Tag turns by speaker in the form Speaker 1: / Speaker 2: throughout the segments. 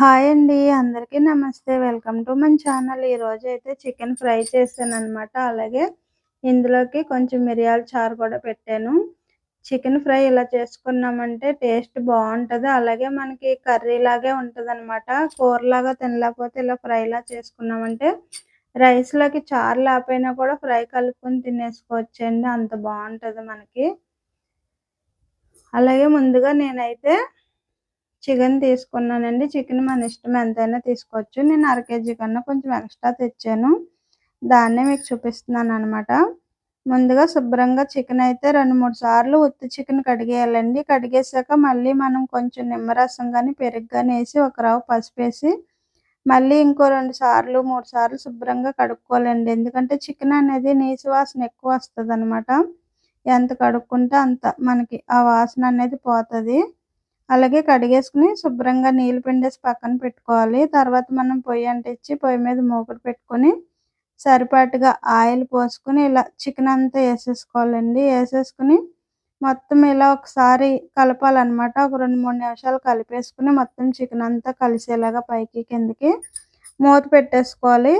Speaker 1: Hi అండి. అందరికీ నమస్తే. వెల్కమ్ టు మన ఛానల్. ఈరోజైతే చికెన్ ఫ్రై చేశాననమాట. అలాగే ఇందులోకి కొంచెం మిరియాల చారు కూడా పెట్టాను. చికెన్ ఫ్రై ఇలా చేసుకున్నామంటే టేస్ట్ బావుంటది. అలాగే మనకి కర్రీలాగే ఉంటదనమాట. కూరలాగా తినలేకపోతే ఇలా ఫ్రైలా చేసుకున్నామంటే రైస్‌లోకి చారు లేకపోయినా కూడా ఫ్రై కలుపుకొని తినేసుకోవచ్చండి. అంత బావుంటది మనకి. అలాగే ముందుగా నేనైతే చికెన్ తీసుకున్నానండి. చికెన్ మన ఇష్టం ఎంతైనా తీసుకోవచ్చు. నేను అర కేజీ కన్నా కొంచెం ఎక్స్‌ట్రా తెచ్చాను. దాన్నే మీకు చూపిస్తున్నాననమాట. ముందుగా శుభ్రంగా చికెన్ అయితే 2, 3 సార్లు ఉత్తి చికెన్ కడిగేయాలండి. కడిగేసాక మళ్ళీ మనం కొంచెం నిమ్మరసం గాని, పెరుగు గాని ఏసి ఒక రవ్వ పసుపేసి మళ్ళీ ఇంకో 2 సార్లు, 3 సార్లు శుభ్రంగా కడుక్కోవాలండి. ఎందుకంటే చికెన్ అనేది నీసు వాసన ఎక్కువొస్తదనమాట. ఎంత కడుక్కుంటే అంత మనకి ఆ వాసన అనేది పోతది. అలాగే కడిగేసుకొని శుభ్రంగా నీళ్ళు పిండేసి పక్కన పెట్టుకోవాలి. తర్వాత మనం పొయ్యి అంటించి పొయ్యి మీద మూకుడు పెట్టుకొని సరిపాటుగా ఆయిల్ పోసుకొని ఇలా చికెన్ అంతా ఏసేసుకోవాలండి. ఏసేసుకొని మొత్తం ఇలా ఒకసారి కలపాలనమాట. ఒక 2, 3 నిమిషాలు కలిపేసుకొని మొత్తం చికెన్ అంతా కలిసేలాగా పైకి కిందకి మూత పెట్టేసుకోవాలి.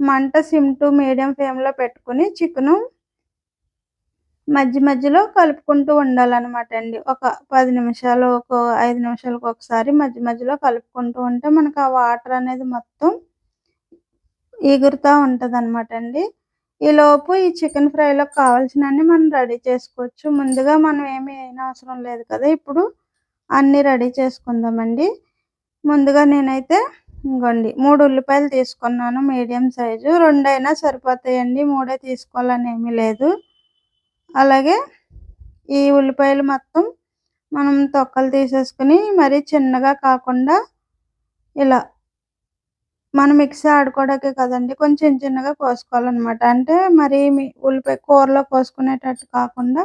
Speaker 1: మంట సిమ్ టు మీడియం ఫ్లేమ్‌లో పెట్టుకొని చికెను మధ్యలో కలుపుకుంటూ ఉండాలనమాట అండి. ఒక 10 నిమిషాలు, ఒక 5 నిమిషాలకు ఒకసారి మధ్యలో కలుపుకుంటూ ఉంటే మనకు ఆ వాటర్ అనేది మొత్తం ఎగురుతా ఉంటదనమాట అండి. ఈలోపు ఈ చికెన్ ఫ్రైలోకి కావాల్సినన్ని మనం రెడీ చేసుకోవచ్చు. ముందుగా మనం ఏమి వేయనవసరం లేదు కదా! ఇప్పుడు అన్నీ రెడీ చేసుకుందామండి. ముందుగా నేనైతే ఇంగోండి 3 ఉల్లిపాయలు తీసుకున్నాను మీడియం సైజు. 2 అయినా సరిపోతాయండి. 3 తీసుకోవాలని ఏమీ లేదు. అలాగే ఈ ఉల్లిపాయలు మొత్తం మనం తొక్కలు తీసేసుకొని మరీ చిన్నగా కాకుండా ఇలా మనం మిక్సీ ఆడుకోవడానికే కదండీ! కొంచెం చిన్నగా కోసుకోవాలనమాట. అంటే మరీ ఉల్లిపాయ కూరలో కోసుకునేటట్టు కాకుండా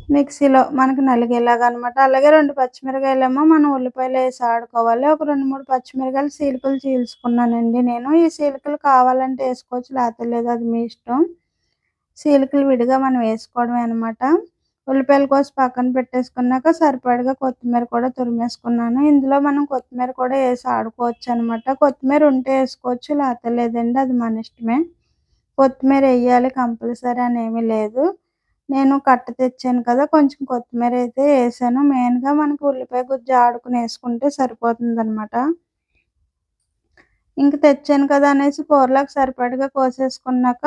Speaker 1: మిక్సీలో మనకు నలిగేలాగా అనమాట. అలాగే 2 పచ్చిమిరకాయలేమో మనం ఉల్లిపాయలో ఏసి ఆడుకోవాలి. ఒక 2, 3 పచ్చిమిరకాయలు చీలికలు చీల్చుకున్నానండి నేను. ఈ చీలికలు కావాలంటే ఏసుకోవచ్చు, లేతే లేదు అది మీ ఇష్టం. చీలికలు విడిగా మనం వేసుకోవడమే అనమాట. ఉల్లిపాయలు కోసి పక్కన పెట్టేసుకున్నాక సరిపడగా కొత్తిమీర కూడా తురిమేసుకున్నాను. ఇందులో మనం కొత్తిమీర కూడా ఏసి ఆడుకోవచ్చనమాట. కొత్తిమీర ఉంటే ఏసుకోవచ్చు, లేతే లేదండి. అది మన ఇష్టమే. కొత్తిమీర ఎయ్యాలి కంపల్సరీ అనేమీ లేదు. నేను కట్ట తెచ్చాను కదా! కొంచెం కొత్తిమీర అయితే ఏసాను. మెయిన్‌గా మనకు ఉల్లిపాయ గుజ్జు ఆడుకుని ఏసుకుంటే సరిపోతుందనమాట. ఇంక తెచ్చాను కదా అనేసి కూరలోకి సరిపడగా కోసేసుకున్నాక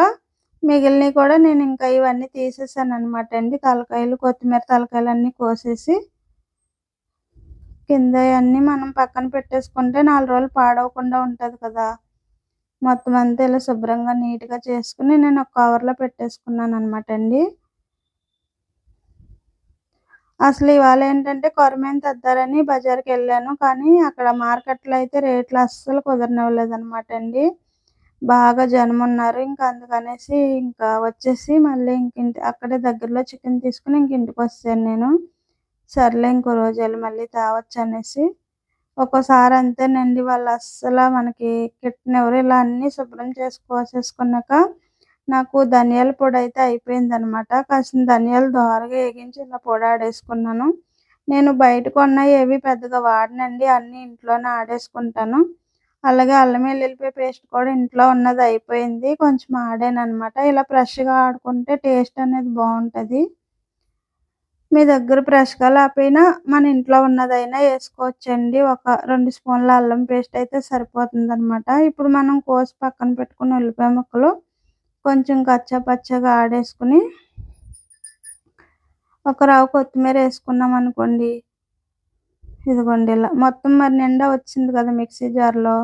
Speaker 1: మిగిలినయి కూడా నేనింకా ఇవన్నీ తీసేసాననమాట అండి. తలకాయలు, కొత్తిమీర తలకాయలన్నీ కోసేసి కిందయన్నీ మనం పక్కన పెట్టేసుకుంటే 4 రోజులు పాడవకుండా ఉంటది కదా! మొత్తం అంతా ఇలా శుభ్రంగా నీట్‌గా చేసుకొని నేను ఒక కవర్‌లో పెట్టేసుకున్నాననమాట అండి. అసలు ఇవాళేంటంటే కొరమేను తెద్దారని బజార్‌కెళ్ళాను. కానీ అక్కడ మార్కెట్‌లో అయితే రేట్లు అస్సలు కుదరనివ్వలేదనమాట అండి. బాగా జనమున్నారు. ఇంకా అందుకనేసి ఇంకా వచ్చేసి మళ్ళీ అక్కడే దగ్గరలో చికెన్ తీసుకొని ఇంటికొచ్చేసాను నేను. సర్లే ఇంకో రోజెళ్ళి మళ్ళీ తేవచ్చనేసి. ఒక్కోసారి అంతేనండి వాళ్ళు అస్సల మనకి కిట్టనివ్వరు. ఇలా అన్నీ శుభ్రం చేసి కోసేసుకున్నాక నాకు ధనియాల పొడైతే అయిపోయిందనమాట. కాసిన ధనియాలు దోరగా ఏగించి ఇలా పొడాడేసుకున్నాను. నేను బయట కొన్నయి ఏవి పెద్దగా వాడనండి. అన్నీ ఇంట్లోనే ఆడేసుకుంటాను. అలాగే అల్లం వెల్లుల్లిపాయ పేస్ట్ కూడా ఇంట్లో ఉన్నది అయిపోయింది. కొంచెం ఆడాననమాట. ఇలా ఫ్రెష్‌గా ఆడుకుంటే టేస్ట్ అనేది బావుంటది. మీ దగ్గర ఫ్రెష్‌గా లేకపోయినా మన ఇంట్లో ఉన్నదైనా ఏసుకోవచ్చండి. ఒక 2 స్పూన్ల అల్లం పేస్ట్ అయితే సరిపోతుందనమాట. ఇప్పుడు మనం కోసి పక్కన పెట్టుకున్న ఉల్లిపాయ ముక్కలు కొంచెం కచ్చా పచ్చాగా ఆడేసుకొని ఒక రవ్వ కొత్తిమీర ఏసుకున్నామనుకోండి. ఇదిగోండి ఇలా మొత్తం మరి నిండా వచ్చింది కదా మిక్సీ జార్‌లో.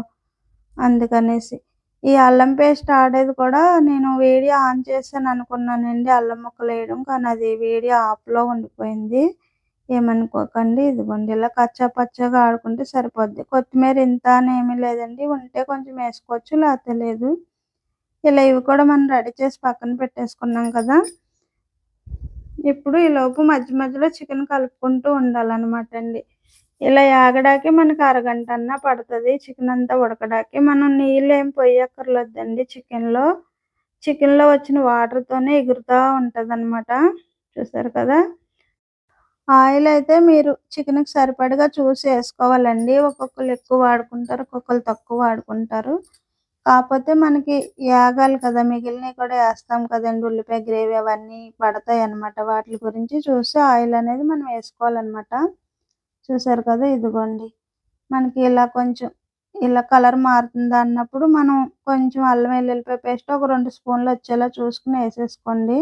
Speaker 1: అందుకనేసి. ఈ అల్లం పేస్ట్ ఆడేది కూడా నేను వీడియో ఆన్ చేశాననుకున్నానండి అల్లం ముక్కలేయడం. కానీ అది వీడియో ఆఫ్‌లో ఉండిపోయింది. ఏమనుకోకండి. ఇదిగోండి ఇలా కచ్చా పచ్చాగా ఆడుకుంటే సరిపోద్ది. కొత్తిమీర ఇంత అని ఏమీ లేదండి. ఉంటే కొంచెం ఏసుకోవచ్చు, లేతే లేదు. ఇలా ఇవి కూడా మనం రెడీ చేసి పక్కన పెట్టేసుకున్నాం కదా! ఇప్పుడు ఈలోపు మధ్యలో చికెన్ కలుపుకుంటూ ఉండాలనమాట అండి. ఇలా ఏగడానికి మనకు అరగంటన్నా పడతది. చికెన్ అంతా ఉడకడానికి. మనం నీళ్ళేం పొయ్యక్కర్లేదండి చికెన్‌లో. చికెన్‌లో వచ్చిన వాటర్‌తోనే ఎగురుతా ఉంటదనమాట. చూసారు కదా! ఆయిల్ అయితే మీరు చికెన్‌కి సరిపడగా చూసి ఏసుకోవాలండి. ఒక్కొక్కళ్ళు ఎక్కువ వాడుకుంటారు. ఒక్కొక్కళ్ళు తక్కువ వాడుకుంటారు. కాపోతే మనకి యాగాలి కదా! మిగిలినయి కూడా ఏస్తాం కదండీ! ఉల్లిపాయ గ్రేవీ అవన్నీ పడతాయన్నమాట. వాటిలి గురించి చూసి ఆయిల్ అనేది మనం ఏసుకోవాలన్నమాట. చూసారు కదా! ఇదిగోండి. మనకి ఇలా కొంచెం ఇలా కలర్ మారుతుందన్నప్పుడు మనం కొంచెం అల్లం వెల్లుల్లిపాయ పేస్ట్ ఒక 2 స్పూన్‌లు వచ్చేలా చూసుకొని ఏసేసుకోండి.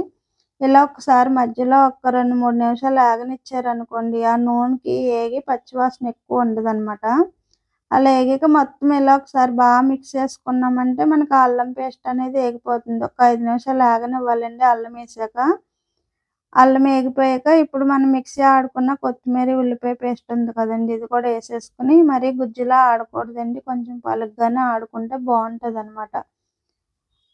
Speaker 1: ఇలా ఒకసారి మధ్యలో ఒక 2, 3 నిమిషాలు ఏగనిచ్చారనుకోండి, ఆ నూనెకి ఏగి పచ్చివాసన ఎక్కువ ఉండదనమాట. అలా ఏగాక మొత్తం ఇలా ఒకసారి మిక్స్ చేసుకున్నామంటే మనకు ఆ అల్లం పేస్ట్ అనేది ఏగిపోతుంది. ఒక 5 నిమిషాలు ఏగనివ్వాలండి అల్లం ఏసాక. అల్లం ఏగిపోయాక ఇప్పుడు మనం మిక్సీ ఆడుకున్న కొత్తిమీర, ఉల్లిపాయ పేస్ట్ ఉంది కదండీ! ఇది కూడా ఏసేసుకొని మరీ గుజ్జులా ఆడకూడదండి. కొంచెం పలుగ్గానే ఆడుకుంటే బావుంటదనమాట.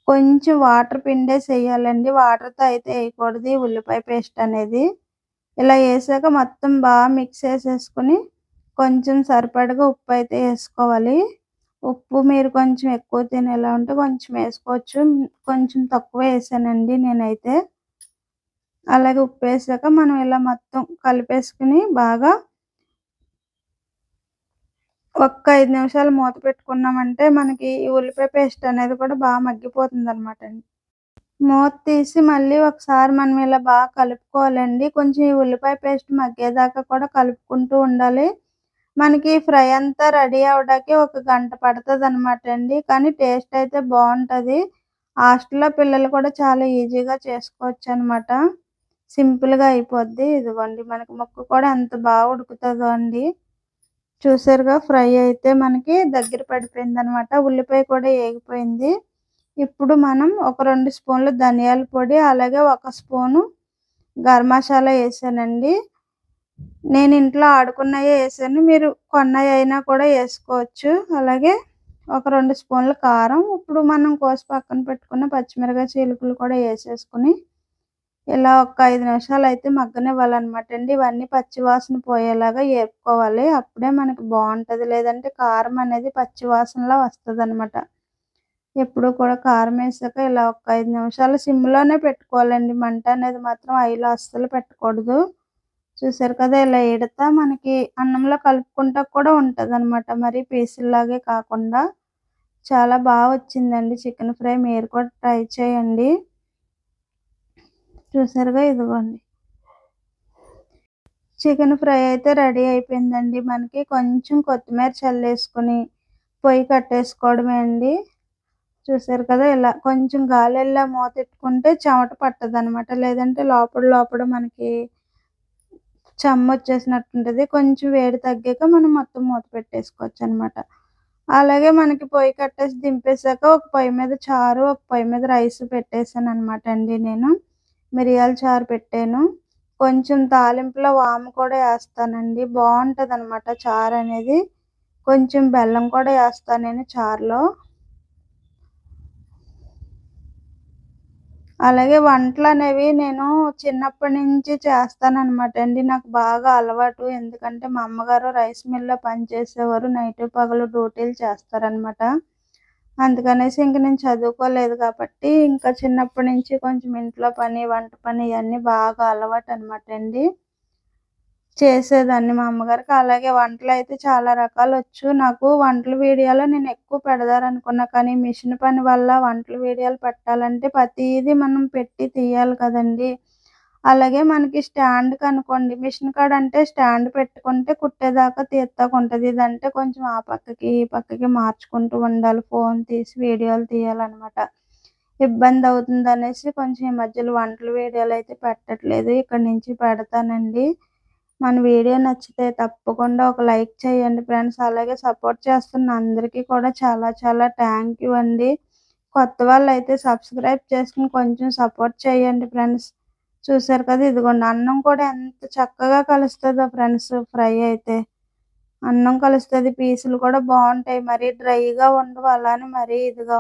Speaker 1: కొంచెం వాటర్ పిండేసేయాలండి. వాటర్‌తో అయితే ఏయకూడదు ఈ ఉల్లిపాయ పేస్ట్ అనేది. ఇలా ఏసాక మొత్తం మిక్స్ చేసేసుకొని కొంచెం సరిపడగా ఉప్పయితే ఏసుకోవాలి. ఉప్పు మీరు కొంచెం ఎక్కువ తినేలా ఉంటే కొంచెం ఏసుకోవచ్చు. కొంచెం తక్కువే ఏసానండి నేనైతే. అలాగే ఉప్పేసాక మనం ఇలా మొత్తం కలిపేసుకొని ఒక్క 5 నిమిషాలు మూత పెట్టుకున్నామంటే మనకి ఈ ఉల్లిపాయ పేస్ట్ అనేది కూడా మగ్గిపోతుందనమాటండి. మూత తీసి మళ్ళీ ఒకసారి మనం ఇలా కలుపుకోవాలండి. కొంచెం ఈ ఉల్లిపాయ పేస్ట్ మగ్గేదాకా కూడా కలుపుకుంటూ ఉండాలి. మనకి ఫ్రై అంతా రెడీ అవ్వడానికి ఒక గంట పడతదనమాటండి. కానీ టేస్ట్ అయితే బావుంటది. హాస్టల్‌లో పిల్లలు కూడా చాలా ఈజీగా చేసుకోవచ్చనమాట. సింపుల్‌గా అయిపోద్ది. ఇదిగోండి మనకి ముక్క కూడా ఎంత ఉడుకుతదో అండి. చూసారుగా ఫ్రై అయితే మనకి దగ్గర పడిపోయిందనమాట. ఉల్లిపాయ కూడా ఏగిపోయింది. ఇప్పుడు మనం ఒక 2 స్పూన్లు ధనియాల పొడి, అలాగే ఒక స్పూను గరం మసాలా ఏసానండి. నేను ఇంట్లో ఆడుకున్నయే ఏసాను. మీరు కొన్నయైనా కూడా ఏసుకోవచ్చు. అలాగే ఒక 2 స్పూన్లు కారం. ఇప్పుడు మనం కోసి పక్కన పెట్టుకున్న పచ్చిమిరపకాయ చీలికలు కూడా ఏసేసుకొని ఇలా ఒక 5 నిమిషాలయితే మగ్గనివ్వాలనమాటండి. ఇవన్నీ పచ్చి వాసన పోయేలాగా ఏపుకోవాలి. అప్పుడే మనకి బావుంటది. లేదంటే కారం అనేది పచ్చి వాసనలా వస్తదనమాట. ఎప్పుడు కూడా కారమేసాక ఇలా ఒక 5 నిమిషాలు సిమ్‌లోనే పెట్టుకోవాలండి. మంట అనేది మాత్రం హైలో అస్సలు పెట్టకూడదు. చూసారు కదా! ఇలా ఎడతా మనకి అన్నంలో కలుపుకుంటా కూడా ఉంటదనమాట. మరి పీసుల్లాగే కాకుండా. చాలా వచ్చిందండి చికెన్ ఫ్రై. మీరు కూడా ట్రై చేయండి. చూసారుగా ఇదిగోండి. చికెన్ ఫ్రై అయితే రెడీ అయిపోయిందండి. మనకి కొంచెం కొత్తిమీర చల్లేసుకొని పొయ్యి కట్టేసుకోవడమే అండి. చూసారు కదా! ఇలా కొంచెం గాలెల్లా మూతెట్టుకుంటే చెమట పట్టదనమాట. లేదంటే లోపల లోపల మనకి చెమ్మొచ్చేసినట్టుంటది. కొంచెం వేడి తగ్గాక మనం మొత్తం మూత పెట్టేసుకోవచ్చనమాట. అలాగే మనకి పొయ్యి కట్టేసి దింపేసాక ఒక పొయ్యి మీద చారు, ఒక పొయ్యి మీద రైస్ పెట్టేసాననమాట అండి నేను. మిరియాల చారు పెట్టాను. కొంచెం తాలింపులో వాము కూడా ఏస్తానండి. బావుంటదనమాట చారనేది. కొంచెం బెల్లం కూడా ఏస్తా నేను చారులో. అలాగే వంటలనేవి నేను చిన్నప్పటి నుంచి చేస్తాననమాట అండి. నాకు బాగా అలవాటు. ఎందుకంటే మా అమ్మగారు రైస్ మిల్‌లో పనిచేసేవారు. నైటు పగలు డ్యూటీలు చేస్తారనమాట. అందుకనేసి ఇంక నేను చదువుకోలేదు కాబట్టి, ఇంకా చిన్నప్పటి నుంచి కొంచెం ఇంట్లో పని, వంట పని ఇయన్నీ బాగా అలవాటనమాట అండి. చేసేదాన్ని మా అమ్మగారికి. అలాగే వంటలైతే చాలా రకాలొచ్చు. నాకు వంటల వీడియోలో నేనెక్కువ పెడదారనుకున్నా, కానీ మిషన్ పని వల్ల వంటల వీడియోలు పెట్టాలంటే ప్రతీదీ మనం పెట్టి తీయాలి కదండీ! అలాగే మనకి స్టాండ్‌కనుకోండి మిషన్ కాడంటే స్టాండ్ పెట్టుకుంటే కుట్టేదాకా తీత్తాకుంటది. ఇదంటే కొంచెం ఆ పక్కకి, ఈ పక్కకి మార్చుకుంటూ ఉండాలి. ఫోన్ తీసి వీడియోలు తీయాలనమాట. ఇబ్బందవుతుందనేసి కొంచెం ఈ మధ్యలో వంటల వీడియోలయితే పెట్టట్లేదు. ఇక్కడి నుంచి పెడతానండి. మన వీడియో నచ్చితే తప్పకుండా ఒక లైక్ చేయండి ఫ్రెండ్స్. అలాగే సపోర్ట్ చేస్తున్న అందరికీ కూడా చాలా చాలా థ్యాంక్ యూ అండి. కొత్త వాళ్ళైతే సబ్స్క్రైబ్ చేసుకొని కొంచెం సపోర్ట్ చేయండి ఫ్రెండ్స్. చూసారు కదా! ఇదిగోండి అన్నం కూడా ఎంత చక్కగా కలుస్తదో ఫ్రెండ్స్ ఫ్రై అయితే. అన్నం కలుస్తది. పీసులు కూడా బావుంటాయి. మరీ డ్రైగా ఉండవు. అలానే మరీ ఇదిగా